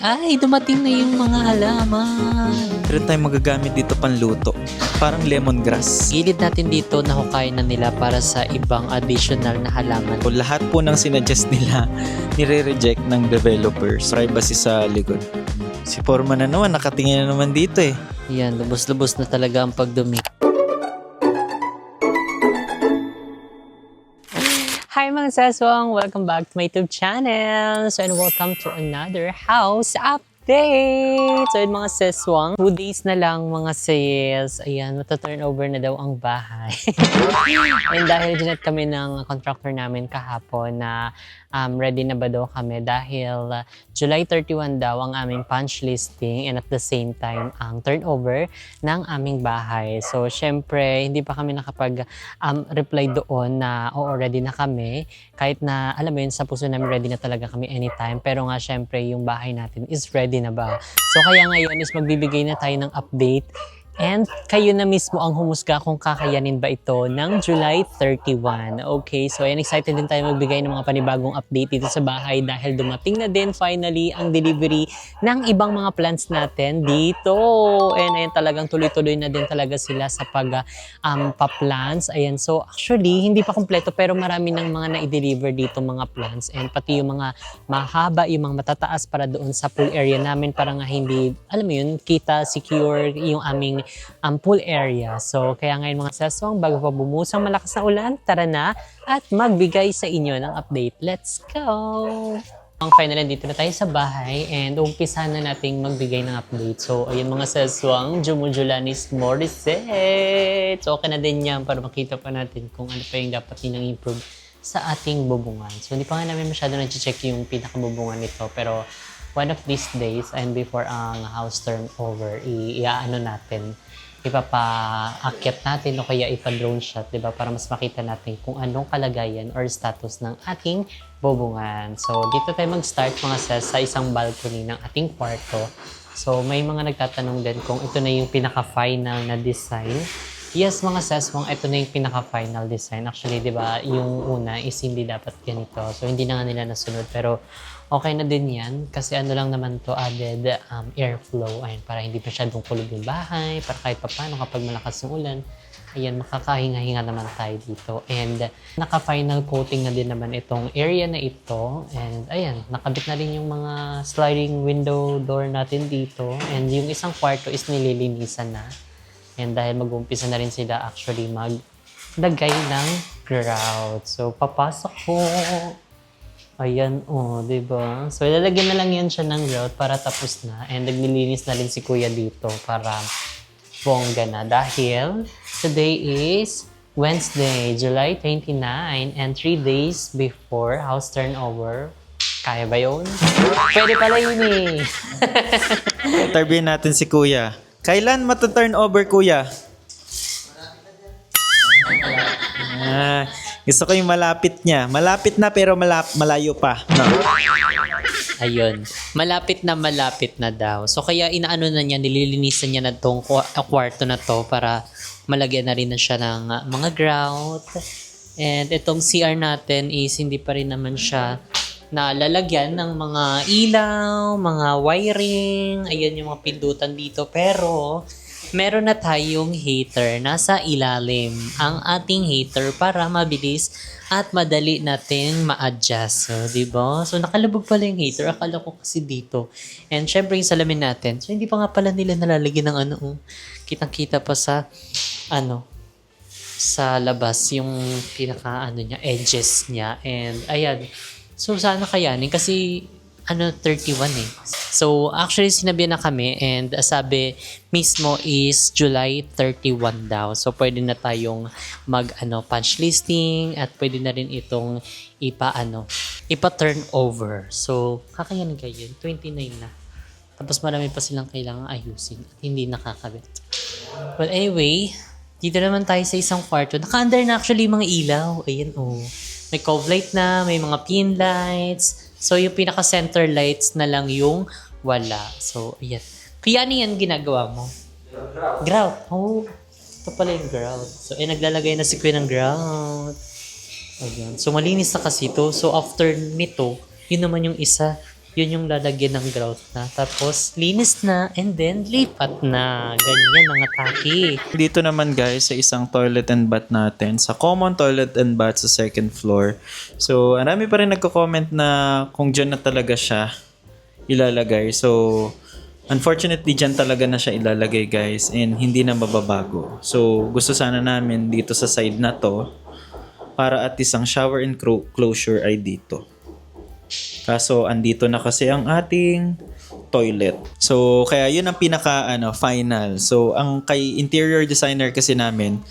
Ay, dumating na yung mga halaman. Meron tayong magagamit dito panluto. Parang lemongrass. Gilid natin dito na hukay na nila para sa ibang additional na halaman. So, lahat po ng sinuggest nila, nire-reject ng developers. Privacy sa likod. Si Foreman na naman, nakatingin na naman dito eh. Yan, lubos-lubos na talaga ang pagdumi. Hi mga saswang! Welcome back to my YouTube channel! So and welcome to another house update! So yun mga saswang, 2 days na lang mga sis. Ayan, mata-turn over na daw ang bahay. And dahil dinat kami ng contractor namin kahapon na ready na ba daw kami dahil July 31 daw ang aming punch listing and at the same time ang turnover ng aming bahay. So syempre hindi pa kami nakapag-reply doon na oo ready na kami kahit na alam mo yun sa puso namin ready na talaga kami anytime pero nga syempre yung bahay natin is ready na ba. So kaya ngayon is magbibigay na tayo ng update. And kayo na mismo ang humusga kung kakayanin ba ito ng July 31. Okay, so ayan, excited din tayo magbigay ng mga panibagong update dito sa bahay dahil dumating na din finally ang delivery ng ibang mga plants natin dito. And ayan, talagang tuloy-tuloy na din talaga sila sa pa-plants. Ayan, so actually, hindi pa kompleto pero marami ng mga na-deliver dito mga plants. And pati yung mga mahaba, yung mga matataas para doon sa pool area namin para nga hindi, alam mo yun, kita, secure yung aming pool area. So, kaya ngayon mga saswang, bago pa bumusang malakas na ulan, tara na at magbigay sa inyo ng update. Let's go! Ang final dito na tayo sa bahay and umpisa na nating magbigay ng update. So, ayun mga saswang, Jumujulanis Morissette. So, okay na din yan para makita pa natin kung ano pa yung dapat nilang improve sa ating bubungan. So, hindi pa nga namin masyado na-check yung pinakabubungan nito. Pero, one of these days and before ang house turnover, iaano natin, ipapaakyat natin o kaya ipa-drone shot, di ba? Para mas makita natin kung anong kalagayan or status ng ating bubungan. So, dito tayo mag-start mga sis sa isang balcony ng ating kwarto. So, may mga nagtatanong din kung ito na yung pinaka-final na design. Yes, mga seswang, ito na yung pinaka-final design. Actually, di ba, yung una is hindi dapat ganito. So, hindi na nga nila nasunod. Pero, okay na din yan. Kasi ano lang naman to added airflow. Ayun, para hindi masyadong kulog yung bahay. Para kahit paano kapag malakas yung ulan, ayan, makakahinga-hinga naman tayo dito. And, naka-final coating na din naman itong area na ito. And, ayan, nakabit na rin yung mga sliding window door natin dito. And, yung isang kwarto is nililinisan na. And dahil mag-umpisa na rin sila actually maglagay ng grout. So, papasok ko. Ayan, oh, diba? So, ilalagyan na lang yan siya ng grout para tapos na. And naglilinis na rin si Kuya dito para bongga na. Dahil today is Wednesday, July 29 and 3 days before house turnover. Kaya ba yun? Pwede pala yun eh. Interviewin natin si Kuya. Kailan mata-turn over, Kuya? Gusto ko yung malapit niya. Malapit na pero malayo pa. No? Ayun. Malapit na daw. So kaya inaano na niya, nililinisan niya na tong kwarto na to para malagyan na rin na siya ng mga grout. And itong CR natin is hindi pa rin naman siya na lalagyan ng mga ilaw, mga wiring, ayan yung mga pindutan dito. Pero, meron na tayong heater nasa ilalim. Ang ating heater para mabilis at madali natin ma-adjust. So, diba? So, nakalubog pala yung heater. Akala ko kasi dito. And, syempre yung salamin natin. So, hindi pa nga pala nila nalalagyan ng ano. Kitang-kita pa sa, sa labas yung pinaka, niya, edges niya. And, ayan. So, sana kayanin kasi 31 eh. So, actually, sinabihan na kami and sabi mismo is July 31 daw. So, pwede na tayong punch listing at pwede na rin itong ipa-turn over. So, kakayanin kayo yun. 29 na. Tapos marami pa silang kailangang ayusin at hindi nakakabit. Well, anyway, dito naman tayo sa isang kwarto. Naka-under na actually mga ilaw. Ayan, oh. May cove light na, may mga pin lights. So, yung pinaka-center lights na lang yung wala. So, ayan. Kaya ano yan ginagawa mo? Grout. Oh, ito pala yung grout. So, naglalagay na si Queen ng grout. Ayan. So, malinis na kasi ito. So, after nito, yun naman yung isa yun yung lalagyan ng grout na. Tapos, linis na, and then, lipat na. Ganyan mga taki. Dito naman guys, sa isang toilet and bath natin, sa common toilet and bath sa second floor. So, marami pa rin nagko-comment na kung dyan na talaga siya ilalagay. So, unfortunately, dyan talaga na siya ilalagay guys, and hindi na mababago. So, gusto sana namin dito sa side na to, para at least ang shower and closure ay dito. Kaso, andito na kasi ang ating toilet. So, kaya yun ang pinaka final. So, ang kay interior designer kasi namin,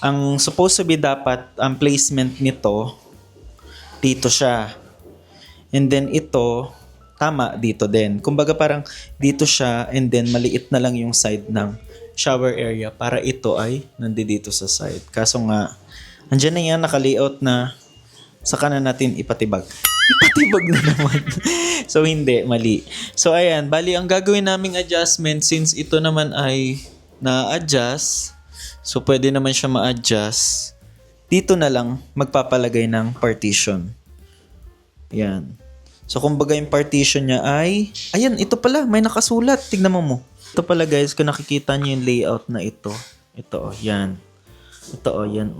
ang supposed to be dapat ang placement nito dito siya. And then ito tama dito din. Kumbaga parang dito siya, and then maliit na lang yung side ng shower area para ito ay nandito sa side. Kaso nga, andyan na yan naka-layout na saka na natin ipatibag. Ipatibag na naman. So, hindi. Mali. So, ayan. Bali, ang gagawin naming adjustment, since ito naman ay na-adjust, so, pwede naman siya ma-adjust, dito na lang magpapalagay ng partition. Ayan. So, kumbaga yung partition niya ay, ayan, ito pala, may nakasulat. Tignan mo. Ito pala guys, kung nakikita niyo yung layout na ito. Ito, yan. Ito, yan.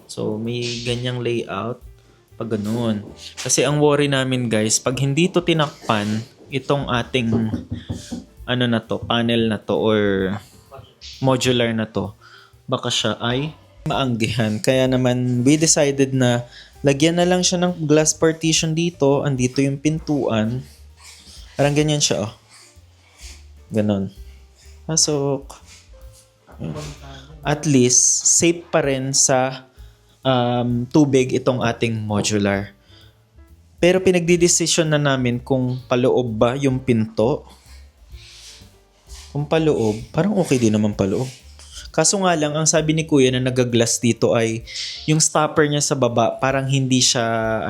So, may ganyang layout. Pag ganun. Kasi ang worry namin guys, pag hindi to tinakpan, itong ating panel na to or modular na to, baka siya ay maanggihan. Kaya naman, we decided na lagyan na lang siya ng glass partition dito. Andito yung pintuan. Parang ganyan siya, Ganon. Pasok. At least, safe pa rin sa tubig itong ating modular. Pero pinagdidesisyon na namin kung paloob ba yung pinto. Kung paloob, parang okay din naman paloob. Kaso nga lang, ang sabi ni Kuya na nag-glass dito ay yung stopper niya sa baba, parang hindi siya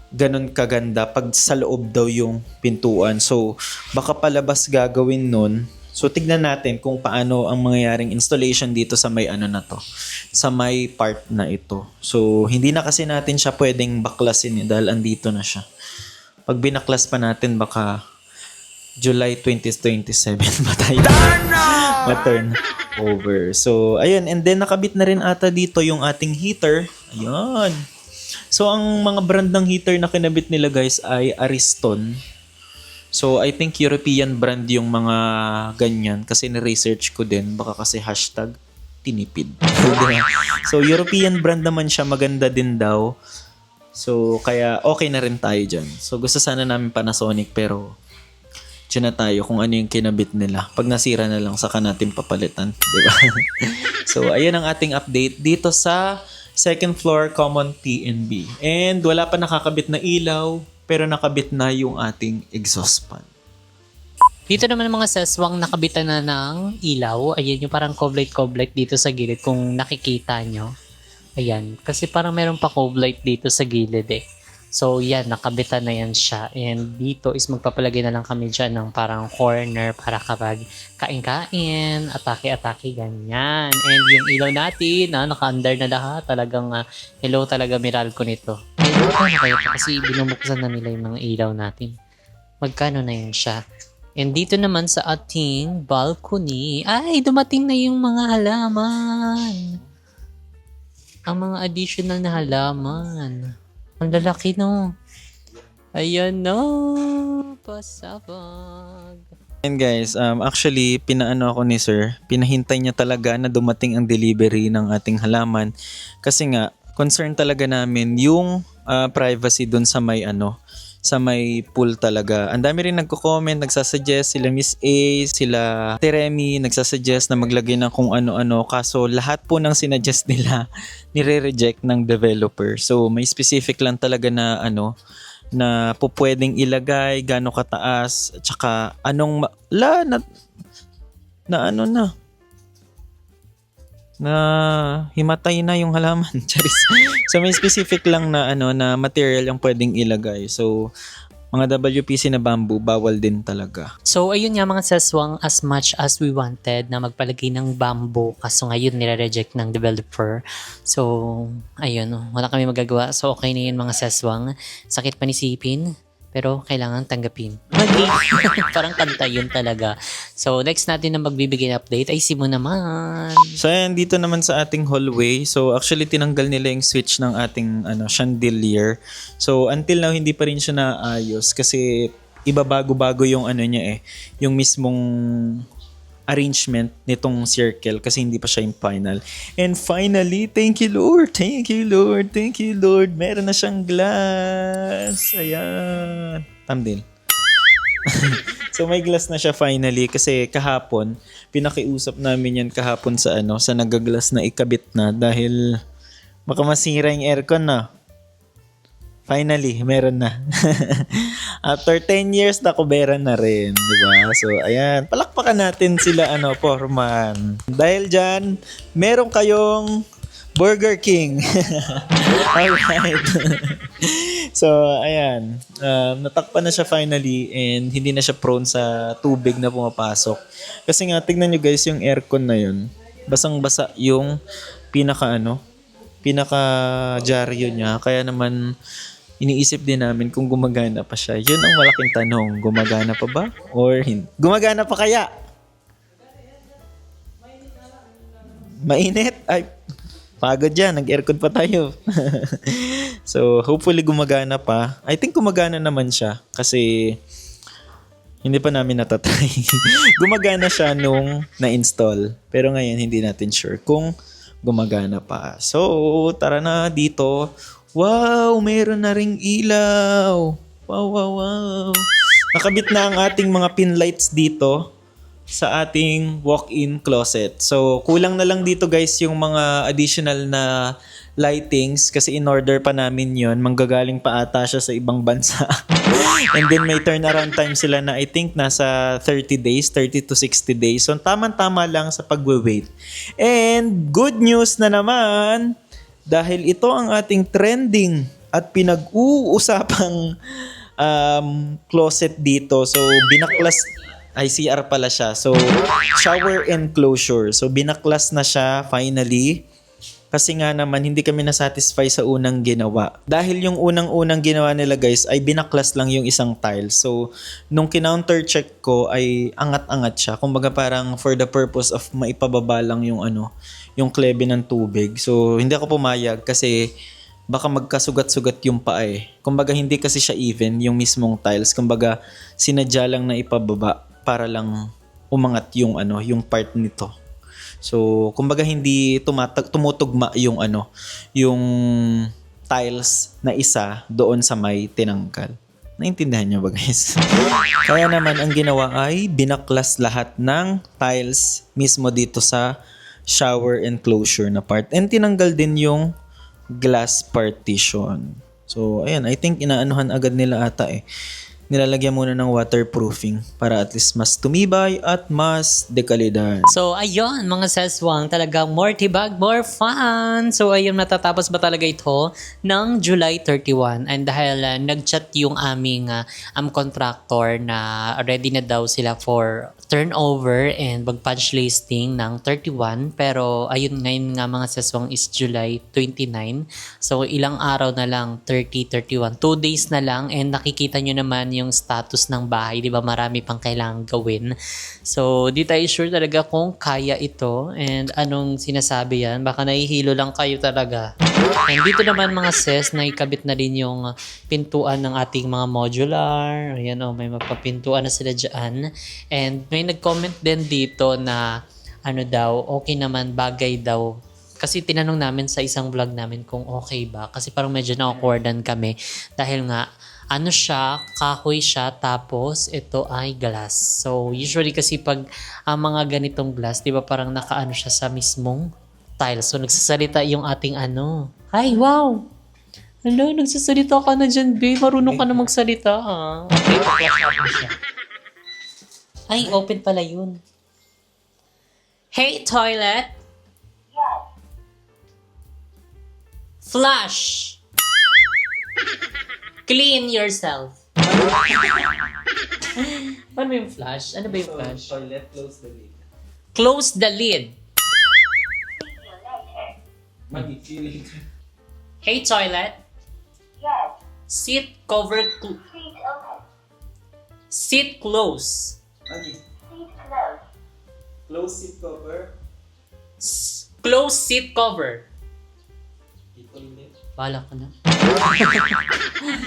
ganun kaganda pag sa loob daw yung pintuan. So, baka palabas gagawin nun. So, tignan natin kung paano ang mangyayaring installation dito sa may sa may part na ito. So, hindi na kasi natin siya pwedeng baklasin dahil andito na siya. Pag binaklas pa natin, baka July 2027 ba tayo ma-turn over. So, ayun. And then, nakabit na rin ata dito yung ating heater. Ayun. So, ang mga brand ng heater na kinabit nila guys ay Ariston. So, I think European brand yung mga ganyan. Kasi na-research ko din. Baka kasi hashtag tinipid. So, European brand naman siya. Maganda din daw. So, kaya okay na rin tayo dyan. So, gusto sana namin Panasonic pero dyan na tayo kung ano yung kinabit nila. Pag nasira na lang, saka natin papalitan. Diba? So, ayun ang ating update dito sa second floor common T&B. And wala pa nakakabit na ilaw. Pero nakabit na yung ating exhaust fan. Dito naman mga seswang nakabitan na ng ilaw. Ayan yung parang coblight dito sa gilid kung nakikita nyo. Ayan. Kasi parang meron pa coblight dito sa gilid So yan, nakabitan na yan siya. And dito is magpapalagay na lang kami dyan ng parang corner para kapag kain-kain, atake-atake, ganyan. And yung ilaw natin, naka-under na lahat. Talagang hello talaga Meralco nito. Magkano kayo kasi binubuksan na nila yung mga ilaw natin. Magkano na yun siya? And dito naman sa ating balcony, ay dumating na yung mga halaman. Ang mga additional na halaman. Ang lalaki no. Ayan no. Pasabag. And guys, actually, pinaano ako ni Sir. Pinahintay niya talaga na dumating ang delivery ng ating halaman. Kasi nga, concern talaga namin yung privacy dun sa may sa may pool talaga. Ang dami rin nagko-comment, nagsasuggest sila Miss A, sila Teremi, nagsasuggest na maglagay ng kung ano-ano. Kaso lahat po ng sinuggest nila nire-reject ng developer. So may specific lang talaga na na po pwedeng ilagay, gaano kataas, at saka anong na himatay na yung halaman. Charis. So may specific lang na na material yung pwedeng ilagay. So mga WPC na bamboo bawal din talaga. So ayun nga mga seswang, as much as we wanted na magpalagay ng bamboo, kaso ngayon nire-reject ng developer. So ayun, wala kami magagawa. So okay na yun mga seswang. Sakit panisipin pero kailangan tanggapin. Parang kanta yun talaga. So, next natin na magbibigay ng update ay si Mo naman. So ayan, dito naman sa ating hallway. So actually tinanggal nila yung switch ng ating chandelier. So until now hindi pa rin siya naayos kasi iba bago-bago yung niya yung mismong arrangement nitong circle kasi hindi pa siya yung final. And finally, thank you Lord, thank you Lord, thank you Lord. Meron na siyang glass. Ayan. Thumbnail. So may glass na siya finally kasi kahapon pinakiusap namin yan kahapon sa sa nagaglass na ikabit na dahil baka masira yung aircon na. Finally, meron na. After 10 years, nakuberan na rin, di ba? So, ayan. Palakpakan natin sila, Foreman. Dahil dyan, meron kayong Burger King. Alright. So, ayan. Natakpan na siya finally and hindi na siya prone sa tubig na pumapasok. Kasi nga, tignan nyo guys, yung aircon na yun. Basang-basa yung pinaka-dyaryo niya. Kaya naman, iniisip din namin kung gumagana pa siya. Yun ang malaking tanong. Gumagana pa ba? Or hindi? Gumagana pa kaya? Mainit? Ay, pagod yan. Nag-aircon pa tayo. So, hopefully gumagana pa. I think gumagana naman siya. Kasi, hindi pa namin natatry. Gumagana siya nung na-install. Pero ngayon, hindi natin sure kung gumagana pa. So, tara na dito. Wow, meron na ring ilaw. Wow. Nakabit na ang ating mga pin lights dito sa ating walk-in closet. So, kulang na lang dito guys yung mga additional na lightings kasi in-order pa namin yon. Manggagaling pa ata siya sa ibang bansa. And then may turnaround time sila na I think nasa 30 days, 30 to 60 days. So, tamang-tama lang sa pagwe-wait. And good news na naman, dahil ito ang ating trending at pinag-uusapang closet dito. So, binaklas, ay CR pala siya. So, shower enclosure. So, binaklas na siya finally. Kasi nga naman, hindi kami nasatisfy sa unang ginawa. Dahil yung unang-unang ginawa nila guys, ay binaklas lang yung isang tile. So, nung kinounter check ko, ay angat-angat siya. Kumbaga parang for the purpose of maipababa lang yung yung klebe ng tubig. So, hindi ako pumayag kasi baka magkasugat-sugat yung paa Kumbaga, hindi kasi siya even yung mismong tiles. Kumbaga, sinadya lang na ipababa para lang umangat yung yung part nito. So, kumbaga hindi tumutugma yung yung tiles na isa doon sa may tinanggal. Naintindihan niyo ba guys? Kaya naman ang ginawa ay binaklas lahat ng tiles mismo dito sa shower enclosure na part. And tinanggal din yung glass partition. So, ayan, I think inaanuhan agad nila ata nilalagyan muna ng waterproofing para at least mas tumibay at mas dekalidad. So, ayun, mga seswang, talagang more tibag, more fun. So, ayun, natatapos ba talaga ito ng July 31? And dahil nag-chat yung aming contractor na ready na daw sila for turnover and mag-punch listing ng 31. Pero, ayun, ngayon nga mga seswang is July 29. So, ilang araw na lang, 30, 31. 2 days na lang and nakikita nyo naman yung status ng bahay, di ba? Marami pang kailangang gawin. So, di tayo sure talaga kung kaya ito and anong sinasabi yan. Baka nahihilo lang kayo talaga. And dito naman mga sis, naikabit na rin yung pintuan ng ating mga modular. Ayan may mapapintuan na sila dyan. And may nag-comment din dito na daw, okay naman, bagay daw. Kasi tinanong namin sa isang vlog namin kung okay ba. Kasi parang medyo na-awkwardan kami. Dahil nga, siya, kahoy siya, tapos ito ay glass. So, usually kasi pag mga ganitong glass, di ba parang nakaano siya sa mismong tile. So, nagsasalita yung ating Ay, wow! Nagsasalita ka na dyan, babe. Marunong ka na magsalita, ha? Okay, pa-flash natin siya. Ay, open pala yun. Hey, toilet! Flush! Clean yourself. Ano ba yung flush? Ano ba yung flush? Toilet, close the lid. Close the lid. Magi-chilling. Hey, toilet. Yes. Seat cover Seat close. Close seat cover. Close seat cover. Bahala ko na.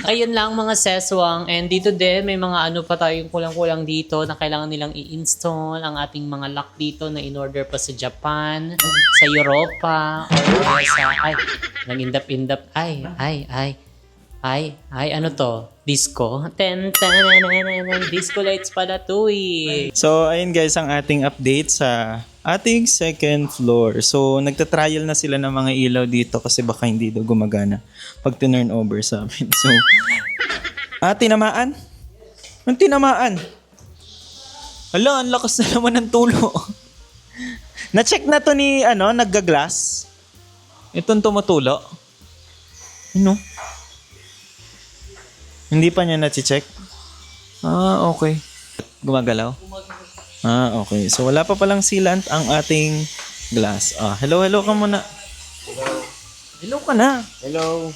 Ayun lang mga seswang. And dito din, may mga ano pa tayong kulang-kulang dito na kailangan nilang i-install. Ang ating mga lock dito na in-order pa sa Japan, sa Europa, or sa... Ay, nag-indap-indap. Ay, ano to? Disco? Disco lights pala to eh. So, ayun guys, ang ating update sa ating second floor. So, nagtatrial na sila ng mga ilaw dito kasi baka hindi daw gumagana pag tinurn over sa amin. So, tinamaan? Ang tinamaan? Hala, ang lakas na naman ng tulo. Na-check na to ni, nagga-glass. Itong tumutulo. Ano? Hindi pa niya na-check? Okay. Gumagalaw? Okay. So, wala pa palang sealant ang ating glass. Hello ka muna. Hello ka na. Hello.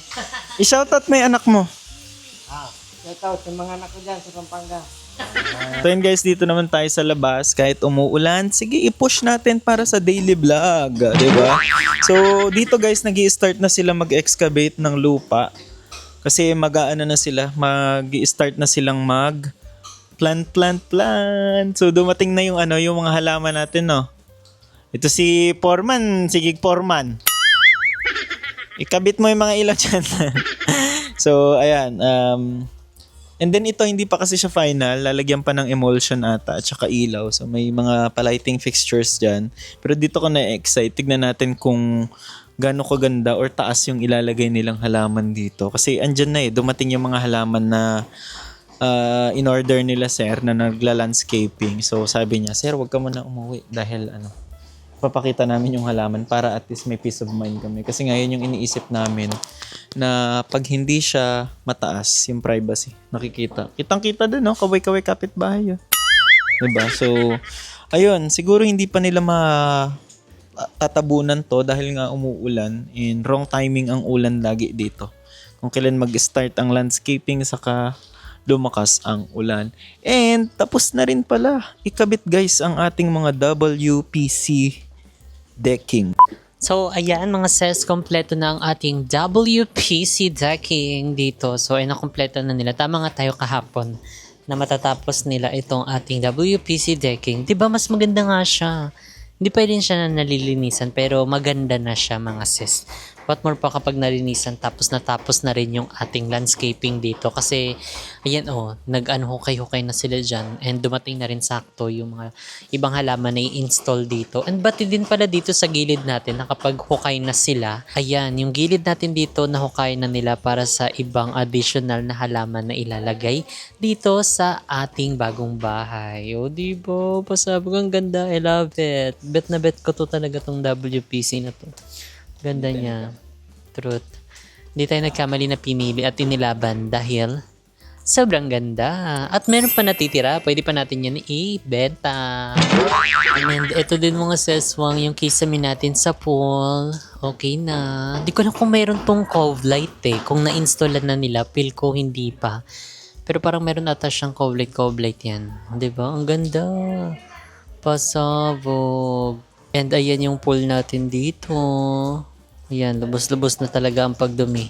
I-shoutout mo yung anak mo. Shoutout sa mga anak ko dyan sa Pampanga. So yun guys, dito naman tayo sa labas. Kahit umuulan, sige i-push natin para sa daily vlog. Diba? So, dito guys, nag-i-start na sila mag-excavate ng lupa. Kasi mag-aano na sila, mag-i-start na silang plant. So dumating na yung yung mga halaman natin, no. Ito si Foreman, sige Foreman. Ikabit mo yung mga ilaw dyan. So ayan, and then ito hindi pa kasi siya final, lalagyan pa ng emulsion ata at saka ilaw. So may mga palighting fixtures dyan. Pero dito ko na-excite, tignan natin kung gaano kaganda or taas yung ilalagay nilang halaman dito. Kasi andyan na dumating yung mga halaman na in-order nila sir na nagla-landscaping. So sabi niya, sir wag ka muna umuwi dahil papakita namin yung halaman para at least may peace of mind kami. Kasi ngayon yung iniisip namin na pag hindi siya mataas, yung privacy, nakikita. Kitang-kita din, no? Kaway-kaway kapitbahay yun. Diba? So, ayun, siguro hindi pa nila tatabunan to dahil nga umuulan and wrong timing ang ulan lagi dito. Kung kailan mag-start ang landscaping saka lumakas ang ulan. And tapos na rin pala ikabit guys ang ating mga WPC decking. So, ayan mga sis, kompleto na ang ating WPC decking dito. So, ay nakompleto na nila. Tama nga tayo kahapon na matatapos nila itong ating WPC decking. Diba mas maganda nga siya? Hindi pa rin siya na nalilinisan pero maganda na siya mga sis. What more pa kapag nalinisan tapos natapos na rin yung ating landscaping dito kasi ayan nag-hukay-hukay na sila dyan and dumating na rin sakto yung mga ibang halaman na i-install dito. And pati din pala dito sa gilid natin na kapag hukay na sila, ayan yung gilid natin dito na hukay na nila para sa ibang additional na halaman na ilalagay dito sa ating bagong bahay. O diba? Pasabog ang ganda. I love it. Bet na bet ko to talaga tong WPC na to. Ganda niya. Truth. Hindi tayo nagkamali na pinili at inilaban dahil sobrang ganda. At meron pa natitira. Pwede pa natin yan i-benta. And ito din mga seswang yung kisame natin sa pool. Okay na. Hindi ko na kung meron tong cove light Kung na-installan na nila, feel ko hindi pa. Pero parang meron ata siyang cove light yan. Diba? Ang ganda. Pasabog. And ayan yung pool natin dito. Ayan, lubos-lubos na talaga ang pagdumi.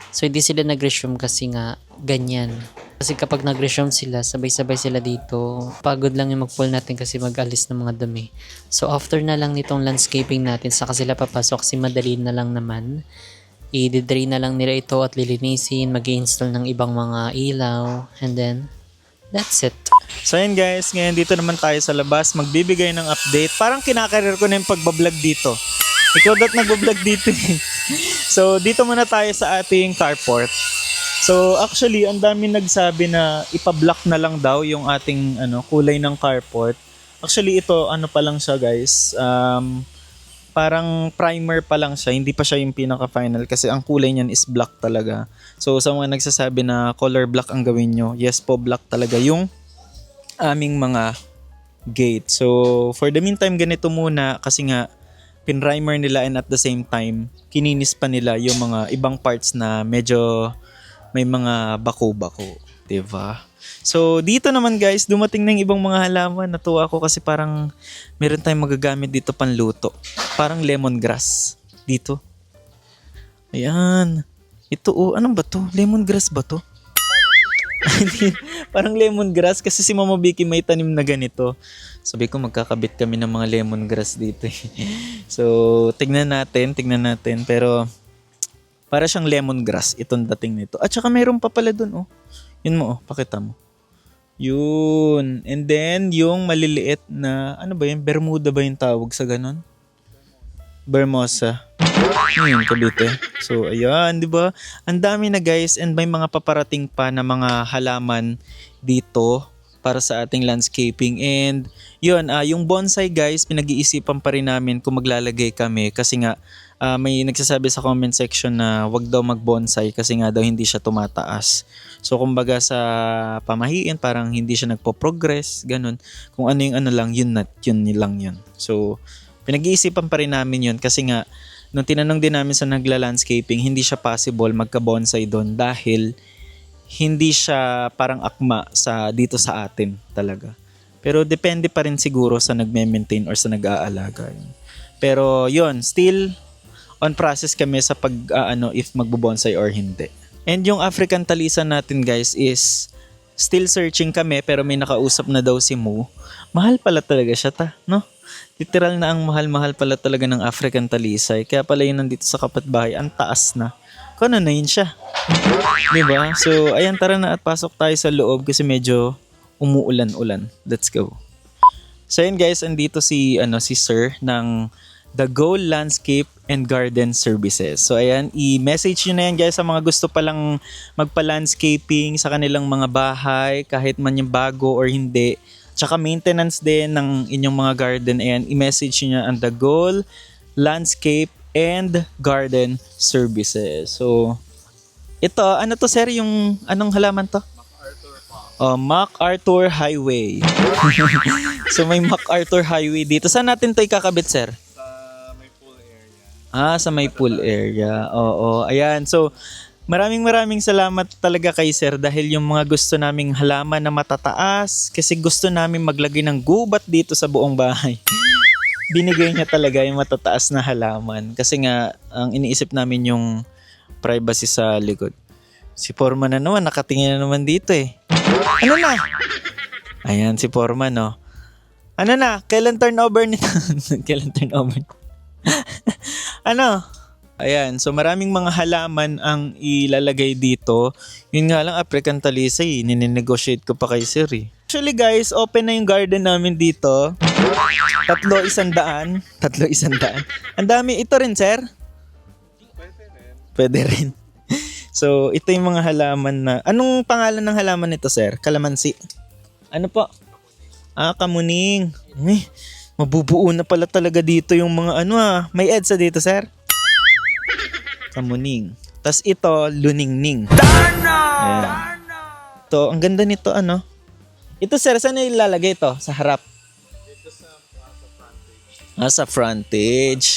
So, hindi sila nag-resume kasi nga ganyan. Kasi kapag nag-resume sila, sabay-sabay sila dito. Pagod lang yung mag-pool natin kasi mag-alis ng mga dumi. So, after na lang nitong landscaping natin, saka sila papasok kasi madali na lang naman. I-drain na lang nila ito at lilinisin, mag-i-install ng ibang mga ilaw. And then, that's it. So yun guys, ngayon dito naman tayo sa labas, magbibigay ng update. Parang kinakarir ko na yung pagbablog dito. Ikaw dapat nagbablog dito So dito muna tayo sa ating carport. So actually, ang dami nagsabi na ipa-block na lang daw yung ating kulay ng carport. Actually ito, pa lang siya guys. Parang primer pa lang siya, hindi pa siya yung pinaka-final kasi ang kulay niyan is black talaga. So sa mga nagsasabi na color black ang gawin nyo, yes po, black talaga yung aming mga gate. So for the meantime, ganito muna kasi nga pinrimer nila and at the same time, kininis pa nila yung mga ibang parts na medyo may mga bako-bako. Diba? So, dito naman guys, dumating na yung ibang mga halaman. Natuwa ako kasi parang meron tayong magagamit dito panluto. Parang lemongrass. Dito. Ayan. Ito ano ba to? Lemongrass ba to? Parang lemongrass kasi si Mama Vicky may tanim na ganito. Sabi ko magkakabit kami ng mga lemongrass dito. So, tignan natin. Pero para siyang lemongrass itong dating nito. At saka mayroon pa pala dun, oh. Yun mo, oh. Pakita mo. Yun. And then, yung maliliit na, ano ba yun? Bermuda ba yung tawag sa ganon? Bermosa. Yun, Cavite. So, ayan, di ba? Ang dami na guys and may mga paparating pa na mga halaman dito para sa ating landscaping. And yun, yung bonsai guys, pinag-iisipan pa rin namin kung maglalagay kami kasi nga may nagsasabi sa comment section na wag daw mag-bonsai kasi nga daw hindi siya tumataas. So kumbaga sa pamahiin parang hindi siya nagpo-progress, ganun. Kung ano yung ano lang, yun lang yun. So pinag-iisipan pa rin namin yun kasi nga nung tinanong din namin sa nagla-landscaping, hindi siya possible magka-bonsai doon dahil hindi siya parang akma dito sa atin talaga. Pero depende pa rin siguro sa nagme-maintain or sa nag-aalaga. Pero yun, still on process kami sa if magbo-bonsai or hindi. And yung African talisan natin guys is still searching kami pero may nakausap na daw si Mo. Mahal pala talaga siya no? Literal na ang mahal-mahal pala talaga ng African talisay. Kaya pala yun nandito sa kapitbahay, ang taas na. Kung ano na yun siya. Diba? So, ayan, tara na at pasok tayo sa loob kasi medyo umuulan-ulan. Let's go. So, ayan guys, andito si Sir ng The Goal Landscape and Garden Services. So, ayan, i-message nyo na yan guys sa mga gusto palang magpa-landscaping sa kanilang mga bahay, kahit man yung bago or hindi. Tsaka maintenance din ng inyong mga garden. Ayan, i-message nyo ang The Goal Landscape and Garden Services. So, ito, ano to sir? Yung, anong halaman to? MacArthur Highway. So, may MacArthur Highway dito. Saan natin to ikakabit, sir? Sa may pool area. Sa may pool area. Oo, ayan. So, maraming salamat talaga kay sir dahil yung mga gusto naming halaman na matataas kasi gusto namin maglagay ng gubat dito sa buong bahay. Binigay niya talaga yung matataas na halaman kasi nga ang iniisip namin yung privacy sa likod. Si Foreman na naman, nakatingin na naman dito eh. Ano na? Ayan si Foreman, no? Ano na? Kailan turnover nito? Kailan turnover? Ano? Ayan, so maraming mga halaman ang ilalagay dito. Yun nga lang, African talisay, ninenegotiate ko pa kay Sir eh. Actually guys, open na yung garden namin dito. 300. Ang dami. Ito rin, sir? Pwede rin. So, ito yung mga halaman na... Anong pangalan ng halaman nito, sir? Kalamansi. Ano po? Kamuning. Mabubuo na pala talaga dito yung mga May EDSA dito, sir? Kamuning. Tas ito, luningning. Darna! Ito, ang ganda nito, Ito, sir, saan ilalagay ito? Sa harap? Dito sa frontage. Sa frontage.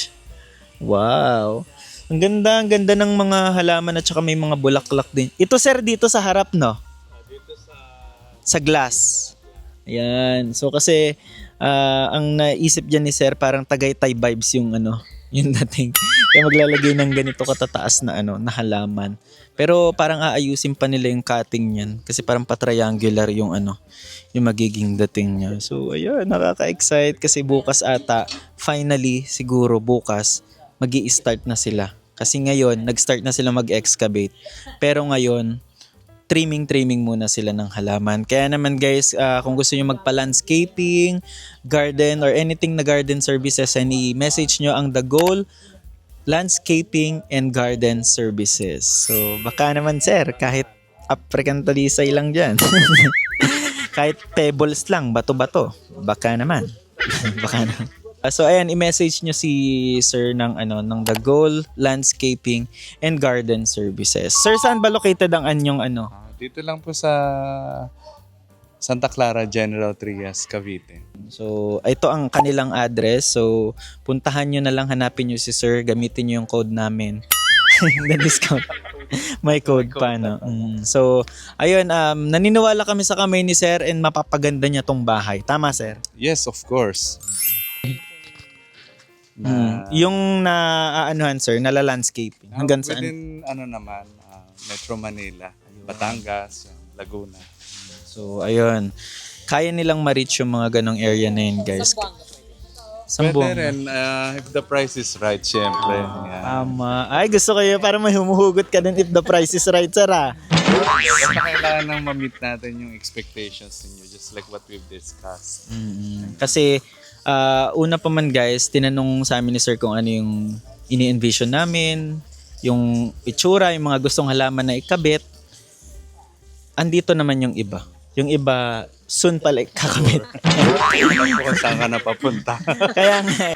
Wow. Ang ganda ng mga halaman at saka may mga bulaklak din. Ito, sir, dito sa harap, no? Dito Sa glass. Ayan. So, kasi, ang naisip dyan ni sir, parang Tagaytay vibes yung yung dating. Kaya maglalagay ng ganito katataas na na halaman. Pero parang aayusin pa nila yung cutting niyan kasi parang pa-triangular yung yung magiging dating niya. So ayun, nakaka-excite kasi bukas ata, finally siguro bukas magi-start na sila. Kasi ngayon, nag-start na sila mag-excavate. Pero ngayon, trimming muna sila ng halaman. Kaya naman guys, kung gusto niyo magpa-landscaping, garden, or anything na garden services, i-message nyo ang The Goal Landscaping and Garden Services. So, baka naman sir, kahit African talisay lang dyan. Kahit pebbles lang, bato-bato. Baka naman. Baka naman. So ayan, i-message nyo si sir ng The Goal Landscaping and Garden Services. Sir, saan ba located ang anyong Dito lang po sa Santa Clara, General Trias, Cavite. So, ito ang kanilang address. So, puntahan nyo na lang, hanapin nyo si sir, gamitin nyo yung code namin. The discount. May code pa, no? So, ayun, naniniwala kami sa kamay ni Sir and mapapaganda niya tong bahay. Tama, Sir? Yes, of course. Yung anuhan, Sir, nala-landscaping. Hanggang saan? Within, Metro Manila, Batangas, Laguna. So, ayun. Kaya nilang ma-reach yung mga ganong area na yun, guys. Pwede rin, if the price is right, syempre. Yeah. Tama. Ay, gusto ko yun. Para may humuhugot ka din if the price is right, Sir, ah. Basta kailangan nang ma-meet natin yung expectations ninyo, just like what we've discussed. Kasi, una pa man, guys, tinanong sa amin ni Sir kung ano yung ini-envision namin, yung itsura, yung mga gustong halaman na ikabit. Andito naman yung iba. Yung iba, soon pala kakabit. Kung saan ka na papunta. Kaya nga,